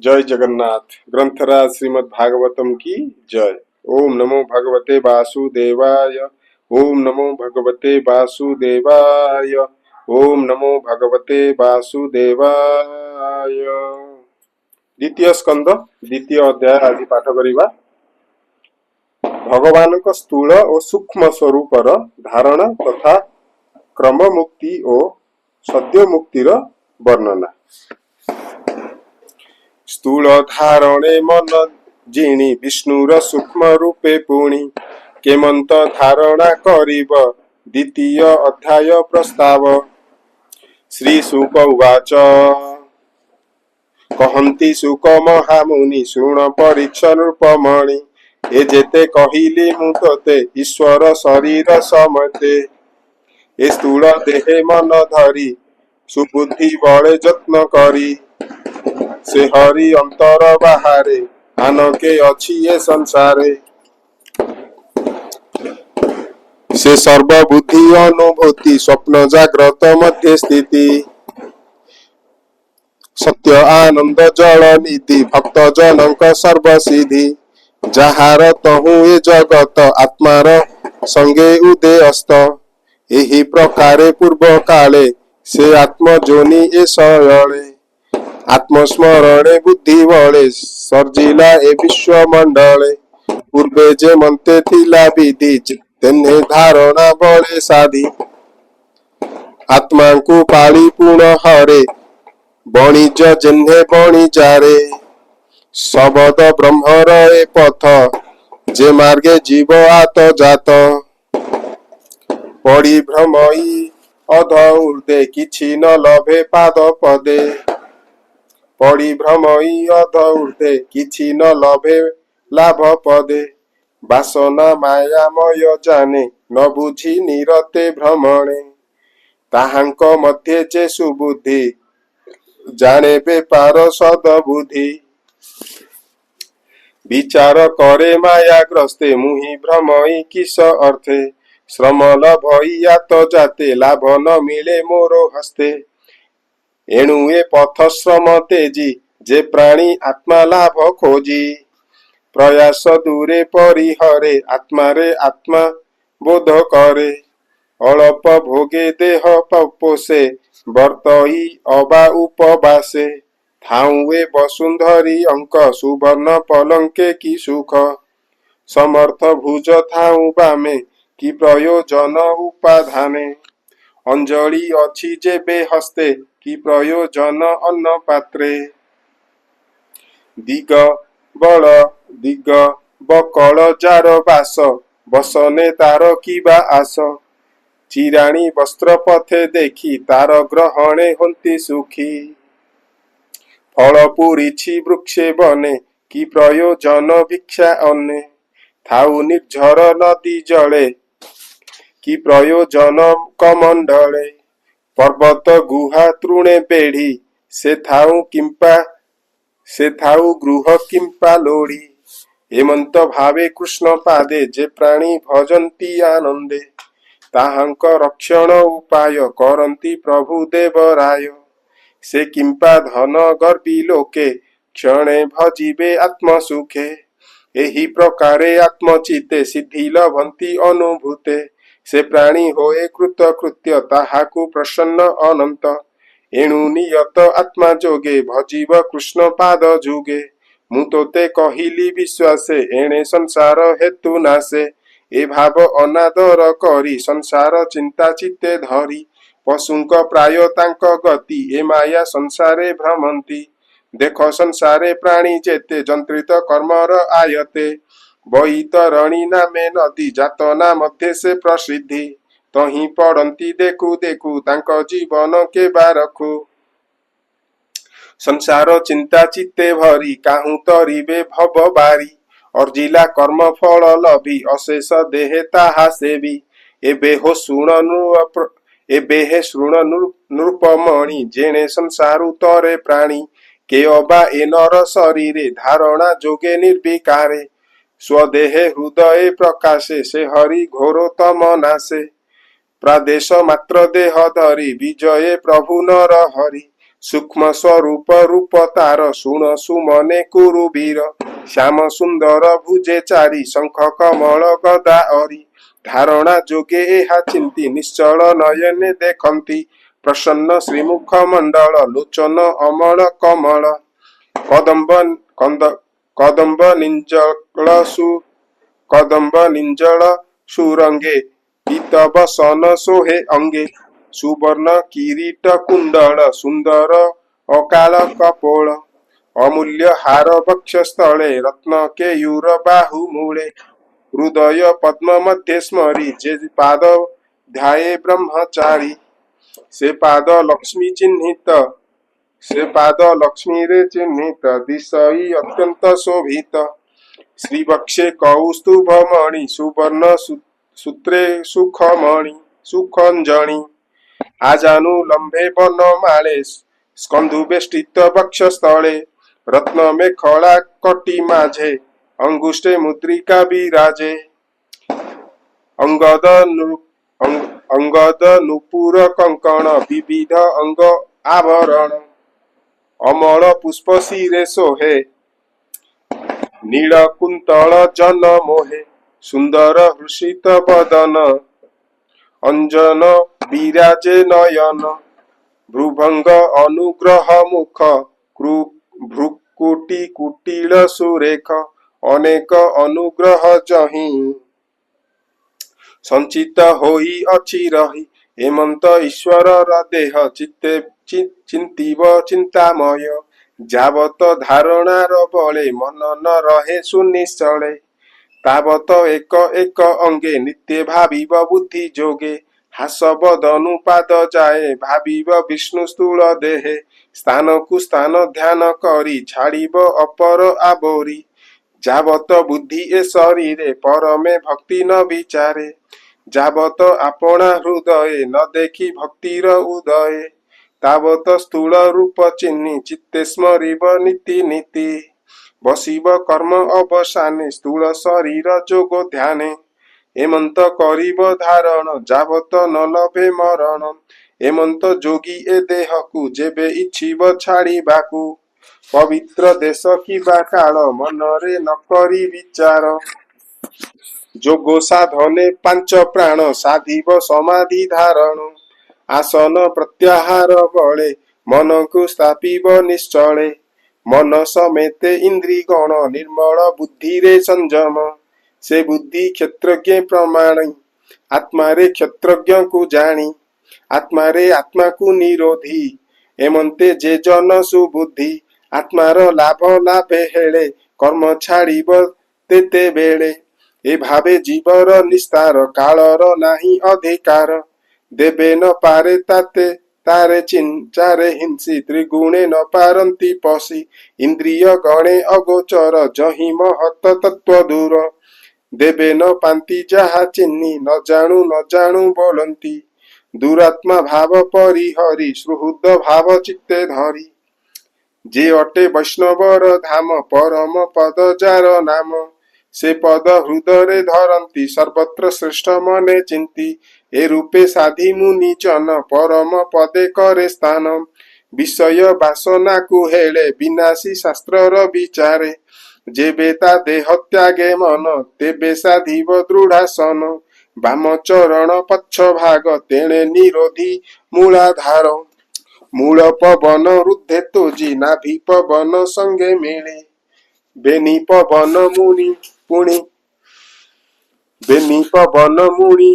जय जगन्नाथ। ग्रंथराज श्रीमद् भागवतम की जय। ओम नमो भगवते वासुदेवाय। ओम नमो भगवते वासुदेवाय। ओम नमो भगवते वासुदेवाय। द्वितीय स्कंद द्वितीय अध्याय आज पाठ करिबा। भगवान को स्थूल और सूक्ष्म स्वरूपर धारणा तथा क्रम मुक्ति और सद्य मुक्तिर वर्णना। स्थूल धारणे मन जिणी विष्णुर सूक्ष्म रूपे पुणी केमंत धारणा करिब द्वितीय अध्याय प्रस्ताव। श्री शुक उवाच कहन्ति शुक महामुनि शृण परीक्ष रूपमणि ए जेते कहिली मु तोते ईश्वर शरीर समते ए स्थूल देहे मन धरी सुबुद्धि बळे यत्न करी से हरि अंतर बाहरे आनके अछि ये संसारे से सर्वबुद्धि अनुभूति स्वप्न जाग्रत मध्य स्थिति सत्य आनंद जल निधि भक्त जनक सर्वसिद्धि जहार तहु ए जगत आत्मार संगे उदे अस्त एहि प्रकारे पूर्व काले से आत्म जोनि ए शयळे आत्मस्मरणे बुद्धि बळे सर्जिला ए विश्व मंडले पूर्वे जे मंते थिला विधि तेने धारणा बळे साधी आत्मा को पाली पूर्ण हरे बणिज्य जेन्हे बणिजारे शबद ब्रह्मर ए पथ जे मार्गे जीव आत जात पड़ी भ्रमई अध ऊर्ध्वे किछि न लभे पाद पदे पड़ी भ्रमई अध ऊर्ध्वे किछि न लभे लाभ पदे बासना मायामय जाने न बुझी निरते भ्रमणे ताहांक मध्य जे सुबुद्धि जाने बेपार सदबुद्धि विचार करे मायाग्रस्ते मुहि भ्रमई किस अर्थे श्रम लभई आत जाते लाभ न मिले मोरो हस्ते एणु ए पथ श्रम तेजी जे प्राणी आत्मा लाभ खोजी प्रयास दूरे परिहरे आत्मारे आत्मा बोध करे अल्प भोगे देह पोषे वर्तई अबा उपवासे थाउए वसुंधरी अंक सुवर्ण पलंके की सुख समर्थ भुज थाउ बामे की प्रयोजन उपाधाने अंजलि अछि जेबे हस्ते की प्रयोजन अन्न पात्रे दिग बल दिग बकल जार बास बसने तार किबा आस चिराणी वस्त्र पथे देखी तार ग्रहणे हंती सुखी फल पुरीछि वृक्षे बने की प्रयोजन भिक्षा अन्ने थाउ निर्झर नदी जले की प्रयोजन कमंडले पर्वत गुहा तृणे बेढ़ी से थाउ गृह किंपा लोढ़ी हेमंत भावे कृष्ण पादे जे प्राणी भजंती आनंदे ताहांक रक्षण उपाय करंती प्रभु देवराय से किंपा धन गर्भी लोके क्षणे भजिबे आत्म सुखे एहि प्रकारे आत्मचिते सिद्धि लभंती अनुभूते से प्राणी होए कृतकृत्य ताहाकु प्रसन्न अनंत एणु नियत आत्मा जोगे भजीव कृष्ण पाद जुगे मु तोते कहिली विश्वासे एणे संसार हेतु नासे ए भाव अनादर करी संसार चिंता चित्ते धरी पशुंक प्राय तांक गति ए माया संसारे भ्रमंती देख संसारे प्राणी जेते जंत्रित कर्मर आयते बैतरणी नामे नदी जातना मध्य से प्रसिद्धि तही पड़ती देखु देखु तांक जीवन के बारखु संसार चिंता चित्ते भरी काहू तरिबे भव बारी अर्जिला कर्म फल लभी अशेष देहे ताहा सेवी एबे हे शृण नृपमणि जेणे संसारु तरे प्राणी के अबा ए नर शरीरे धारणा जोगे निर्विकारे स्वदेहे हृदय प्रकाशे से हरि घोरोतम नाशे प्रादेश मात्र देह धरी विजये प्रभु नर हरि सूक्ष्म स्वरूप रूप तार शुण सुमने कुरु वीर श्याम सुंदर भुजे चारी शंख कमल गदा अरी धारणा जोगे एहा चिंती निश्चल नयने देखंती प्रसन्न श्रीमुख मंडल लोचन अमल कमल कदम्ब कंद कदम्ब निंजल सु कदम्ब निंजल सुरंगे पीतवसन सोहे अंगे सुवर्ण किरीट कुंडल सुंदर अकाल कपोल अमूल्य हार वक्ष स्थले रत्न केयूर बाहु मूले हृदय पद्म मध्ये स्मरी जे पाद ध्याये ब्रह्मचारी से पाद लक्ष्मी चिन्हित से पाद लक्ष्मी रे चिन्हित दिशई अत्यंत शोभित श्रीवक्षे कौस्तुभमणि सुवर्ण सूत्रे सुखमणि सुखंजणि आजानुलंबे वनमाले स्कंदुबेष्टित वक्षस्थले रत्न मेखला कटी माझे अंगुष्ठे मुद्रिका विराजे अंगद अंगद नुपुर कंकण विविध अंग आभरण अमल पुष्प शिरे सोहे नीलकुंतल जन मोहे सुंदर हृषित बदन अंजन विराजे नयन भ्रुभंग अनुग्रह मुख भ्रुकुटी कुटिल सुरेख अनेक अनुग्रह जहि संचित होई अछि रही हेमंत ईश्वर देह चित्ते चिंतीव चिंतामय जावत धारणार बले मन न रहे सुनिश्चले तावत एक एक अंगे नित्य भाविव बुद्धि जोगे हासवदनुपाद जाए भाविव विष्णु स्थूल देहे स्थान कु स्थान ध्यान करी छाड़िब अपर आबोरी जावत बुद्धि ए शरीरे परमे भक्ति न विचारे जावत आपणा हृदये न देखी भक्तिर उदये तावत स्थूल रूप चिन्हि चित्ते स्मरिब नीति नीति बसिब कर्म अवसाने स्थूल शरीर जोग ध्याने हेमंत करिब धारण जावत न लभे मरण हेमंत जोगी ए देह को जेबे इच्छिब छाड़िबाकू पवित्र देश किबा काल मनरे न करी विचार जोग साधने पांच प्राण साधिब समाधि धारण आसन प्रत्याहार बले मन को स्थापिब निश्चले मन समेते इंद्री गण निर्मल बुद्धि रे संयम से बुद्धि क्षेत्रज्ञ प्रमाणी आत्मा रे क्षेत्रज्ञ को जानी आत्मा रे आत्मा को निरोधी एमंते जे जन सुबुद्धि आत्मार लाभ लाभे हेले कर्म छाड़िब तेते बेले ए भावे जीवर निस्तार कालर नाही अधिकार देबे न पारे ताते तारे चिंचारे हिंसी त्रिगुणे न पारंती पसी इंद्रिय गणे अगोचर जहि महत तत्व दूर देबे न पांति जहा चिन्नी न जाणु बोलंती दुरात्मा भाव परिहरी सुहृद भाव चित्ते धरी जे अटे वैष्णवर धाम परम पद जार नाम से पद हृदय धरती सर्वत्र श्रेष्ठ मने चिंती ए रूपे साधी मुनि जन परम पदे करे स्थान विषय वासना को हेले विनाशी शास्त्र विचारे जेबे ता देह त्यागे मन तेबे साधिव दृढ़ासन वाम चरण पक्ष भाग तेणे निरोधी मूलाधार मूल पवन रुद्धे तोजी नाभि पवन संगे मिले बेनी पवन मुनि पुणी बेनी पवन मुनि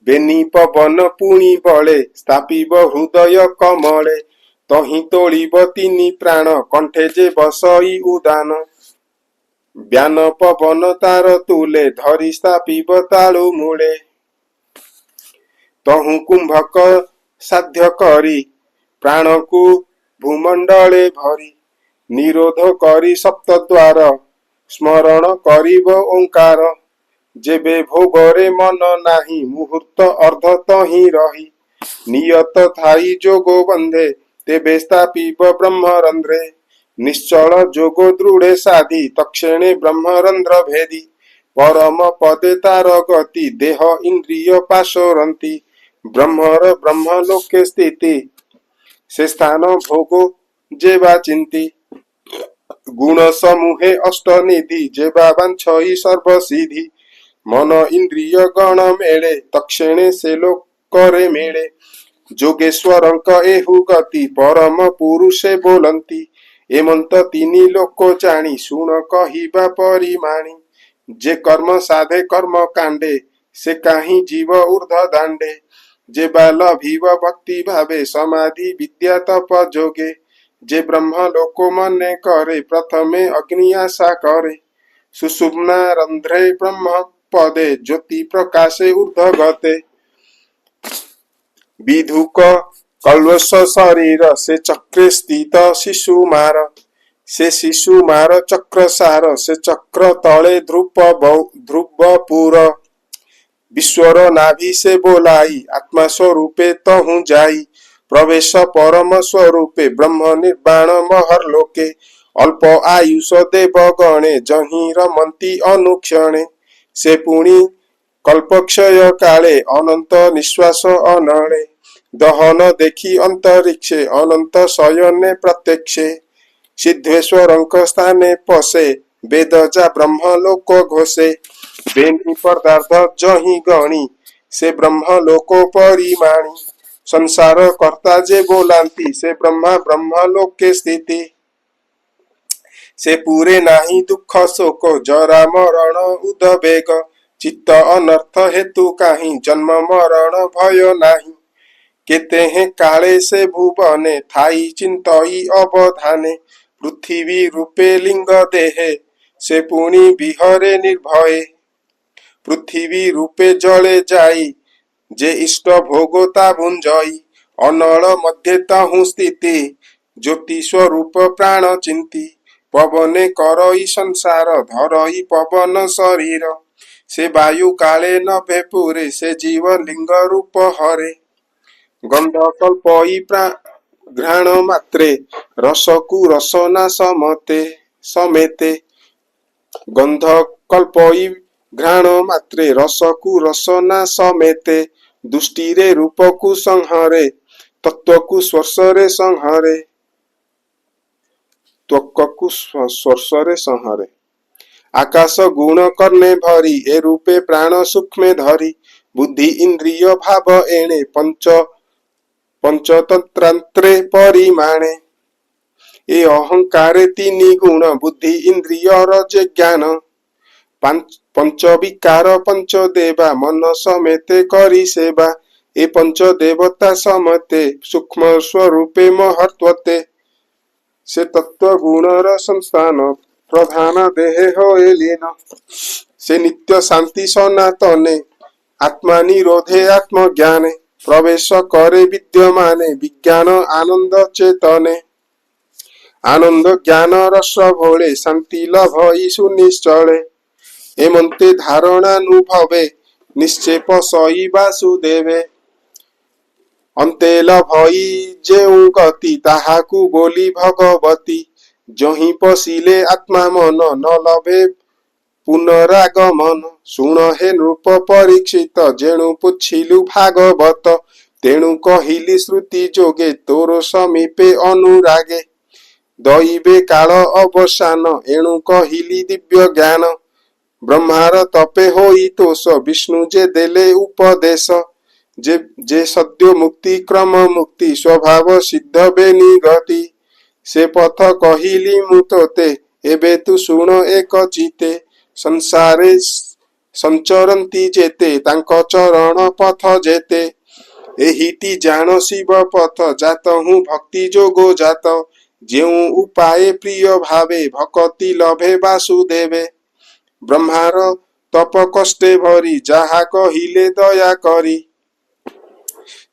बेनी पवन पुणी बले स्थापिब हृदय कमले तहि तोड़िब तिनि प्राण कंठे जे बसई उदान ब्यान पवन तार तुले धरी स्थापिब तालु मूले तहु कुंभक साध्य करी प्राण को भूमंडले भरी निरोध करी सप्तद्वार स्मरण करिब ओंकार जेबे भोगरे मन नाही मुहूर्त अर्ध तहि रही नियत थाई जोगो बंधे तेबे स्थापिब ब्रह्मरंध्रे निश्चल जोगो दृढ़े साधी तक्षणे ब्रह्मरंध्र भेदी परम पदे तार गति देह इंद्रिय पाशोरंती ब्रह्मर ब्रह्मलोके स्थिति से स्थान भोगो जेबा चिंती गुण समूहे अष्टनिधि जेबा बांछई सर्वसिधि मन इंद्रिय गण मेले तक्षणे से लोक करे मेले जोगेश्वरंक एहु गति परम पुरुषे बोलंती एमंत तीनी लोक जानी शुण कहिबा परिमाणी जे कर्म साधे कर्म कांडे से काहि जीव ऊर्ध दांडे जे बाल भीव भक्ति भावे समाधि विद्या तप जोगे जे ब्रह्म लोक मने करे प्रथमे अग्नि आशा करे सुषुम्ना रंध्रे ब्रह्म पदे ज्योति प्रकाशे ऊर्ध गते विधुक कल्वश शरीर से चक्रे स्थित शिशु मार से शिशु मार चक्र सार से चक्र तले ध्रुवपुर विश्वर नाभि से बोलाई आत्मा स्वरूपे तहु जाई प्रवेश परम स्वरूपे ब्रह्म निर्वाण महर लोके अल्प आयुष देव गणे जहि रमंती अनुक्षणे से पुणी कल्पक्षय काले अनंत निश्वास अनळे दहन देखी अंतरिक्षे अनंत शयने प्रत्यक्षे सिद्धेश्वरंक स्थाने पसे वेद जा ब्रह्म लोक घोषे बेनी पदार्थ जहि गणी से ब्रह्म लोको परिमाणी संसार कर्ता जे बोलांती से ब्रह्मा ब्रह्म लोके स्थिति से पूरे नाही दुख शोक जरा मरण उदवेग चित्त अनर्थ हेतु काहि जन्म मरण भय नाही केते हैं काले से भुवने थाई चिंतई अवधाने पृथ्वी रूपे लिंग देहे से पुणी विहरे निर्भये पृथ्वी रूपे जले जाई जे इष्ट भोगता भुंजई अनल मध्य ताहु स्थिति ज्योति स्वरूप प्राण चिंती पवने करई संसार धरई पवन शरीर से वायु काले नभे पुरे से जीव लिंग रूप हरे गंध कल्पई घ्राण मात्रे रसकु रसना समते समेते गंध कल्पई घ्राण मात्रे रसकु रसना समेते दुष्टिरे रूपकु संहरे तत्वकु स्पर्शरे संहरे त्वककु स्पर्शरे संहरे आकाश गुण करने भरी ए रूपे प्राण सूक्ष्मे धरी बुद्धि इंद्रिय भाव एणे पंचतंत्रांत्रे परिमाणे ए अहंकारे तीनी गुण बुद्धि इंद्रिय रज ज्ञान पंच विकार पंच देवा मन समेते करी सेवा ए पंच देवता समते सूक्ष्म स्वरूपे महत्वते से तत्व गुणर संस्थान प्रधान देहे होए लीन से नित्य शांति सनातने आत्मा निरोधे आत्मज्ञाने प्रवेश करे विद्यमाने विज्ञान आनंद चेतने आनंद ज्ञान रस भोले शांति लभई सुनिश्चले एमंते धारणानुभवे निश्चेप सई वासुदेवे अंते लभई जेउ गति ताहाकु बोली भगवती जहि पशिले आत्मा मन न लभे पुनरागमन शुण हे नृप परीक्षित जेणु पुछिलु भागवत तेणु कहिली श्रुति जोगे तोर समीपे अनुरागे दैवे काल अवसान एणु कहिली दिव्य ज्ञान ब्रह्मार तपे होई तोष विष्णु जे देले उपदेश जे सद्यो मुक्ति क्रम मुक्ति स्वभाव सिद्ध बेनी गति से पथ कहिली मु तोते एबे तु शुण एक चिते संसारे संचरंती जेते तांको चरण पथ जेते एहिटी जान शिव पथ जात हूँ भक्ति जोगो जात जेउ उपाय प्रिय भावे भक्ति लभे वासुदेवे ब्रह्मार तप कष्टे भरी जाहा कहिले दया करी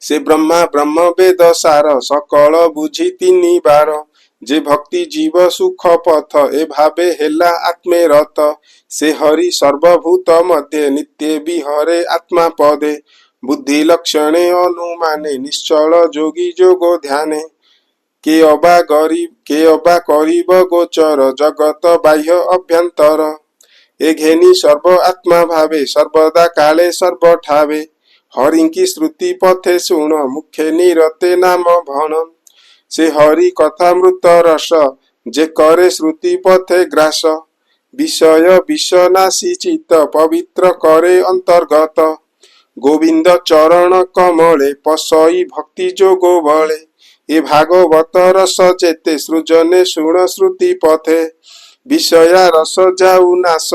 से ब्रह्मा ब्रह्म वेद सार सकल बुझी तिनी बार जे भक्ति जीव सुख पथ ए भावे हेला आत्मे रत से हरि सर्वभूत मध्य नित्य विहरे आत्मा पदे बुद्धि लक्षणे अनुमाने निश्चल जोगी जोगो ध्याने के अबा करीब गोचर जगत बाह्य अभ्यंतर ए घेनी सर्व आत्मा भावे सर्वदा काले सर्व ठावे हरिंकी श्रुति पथे शुण मुखे निरते नाम भण से हरि कथामृत रस जे करे श्रुति पथे ग्रास विषय विषनाशी चित्त पवित्र करे अंतर्गत गोविंद चरण कमले पसई भक्ति जोगो बळे ए भागवत रस जेते सृजने शुण श्रुति पथे विषया रस जाऊ नाश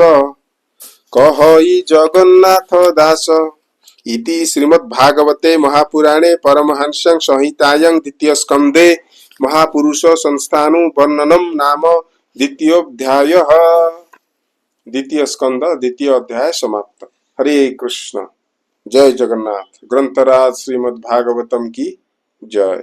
कहई जगन्नाथ दास इति श्रीमद्भागवते महापुराणे परमहंस संहितायां द्वितीय स्कंदे महापुरुष संस्थानु वर्णनम नाम द्वितीयोऽध्यायः। द्वितीय स्कंद द्वितीय अध्याय समाप्त। हरे कृष्ण। जय जगन्नाथ। ग्रंथराज श्रीमद्भागवतम की जय।